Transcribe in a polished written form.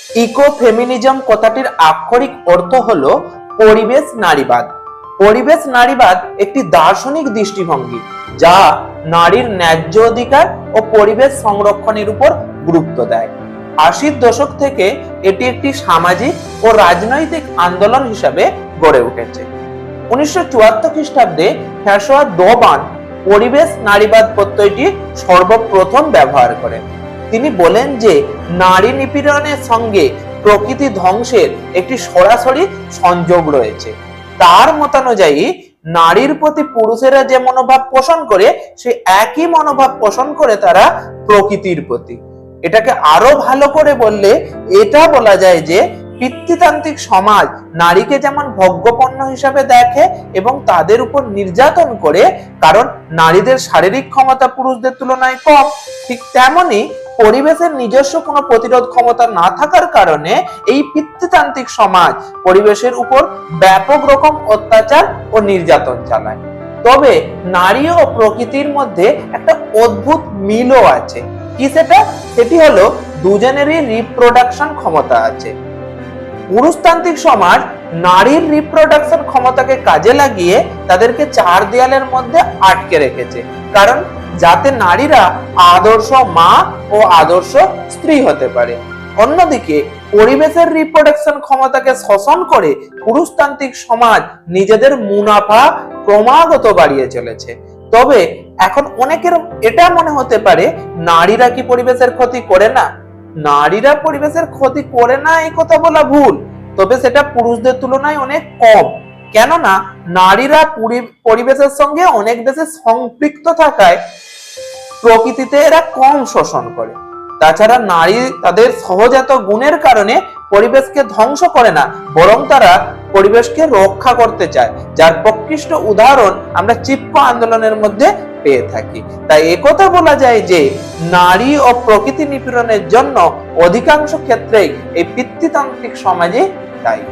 Eco feminism কথাটির আক্ষরিক অর্থ হলো পরিবেশ নারীবাদ। পরিবেশ নারীবাদ একটি দার্শনিক দৃষ্টিভঙ্গি যা নারীর ন্যায্য অধিকার ও পরিবেশ সংরক্ষণের উপর গুরুত্ব দেয়। 80-র দশক থেকে এটি একটি সামাজিক ও রাজনৈতিক আন্দোলন হিসাবে গড়ে উঠেছে। 1974 খ্রিস্টাব্দে ফ্রাঁসোয়া দোবান পরিবেশ নারীবাদ প্রত্যয়টি সর্বপ্রথম ব্যবহার করেন। তিনি বলেন যে নারী নিপীড়নের সঙ্গে প্রকৃতি ধ্বংসের একটি সরাসরি সংযোগ রয়েছে। তার মতানুযায়ী নারীর প্রতি পুরুষেরা যে মনোভাব পোষণ করে সে একই মনোভাব পোষণ করে তারা প্রকৃতির প্রতি। এটাকে আরো ভালো করে বললে এটা বলা যায় যে পিতৃতান্ত্রিক সমাজ নারীকে যেমন ভোগ্যপণ্য হিসাবে দেখে এবং তাদের উপর নির্যাতন করে, কারণ নারীদের শারীরিক ক্ষমতা পুরুষদের তুলনায় কম, ঠিক তেমনি পরিবেশের নিজস্ব কোনো প্রতিরোধ ক্ষমতা না থাকার কারণে এই পিতৃতান্ত্রিক সমাজ পরিবেশের উপর ব্যাপক রকম অত্যাচার ও নির্যাতন চালায়। তবে নারী ও প্রকৃতির মধ্যে একটা অদ্ভুত মিলও আছে। কি সেটা? সেটি হলো দুজনেরই রিপ্রোডাকশন ক্ষমতা আছে। পুরুষতান্ত্রিক সমাজ নারীর রিপ্রোডাকশন ক্ষমতাকে কাজে লাগিয়ে তাদেরকে চার দেয়ালের মধ্যে আটকে রেখেছে, কারণ যাতে নারীরা আদর্শ মা ও আদর্শ স্ত্রী হতে পারে। অন্যদিকে পরিবেশের রিপ্রোডাকশন ক্ষমতাকে শোষণ করে পুরুষতান্ত্রিক সমাজ নিজেদের মুনাফা ক্রমাগত বাড়িয়ে চলেছে। তবে এখন অনেকের এটা মনে হতে পারে নারীরা কি পরিবেশের ক্ষতি করে না? নারীরা পরিবেশের ক্ষতি করে না এই কথা বলা ভুল, তবে সেটা পুরুষদের তুলনায় অনেক কম। কেননা নারীরা পরিবেশের সঙ্গে অনেক বেশি সম্পৃক্ত থাকায় প্রকৃতিতে এরা কম শোষণ করে। তাছাড়া নারী তাদের সহজাত গুণের কারণে পরিবেশকে ধ্বংস করে না, বরং তারা পরিবেশকে রক্ষা করতে চায়, যার প্রকৃষ্ট উদাহরণ আমরা চিপকো আন্দোলনের মধ্যে পেয়ে থাকি। তাই একথা বলা যায় যে নারী ও প্রকৃতি নিপীড়নের জন্য অধিকাংশ ক্ষেত্রেই এই পিতৃতান্ত্রিক সমাজে দায়ী।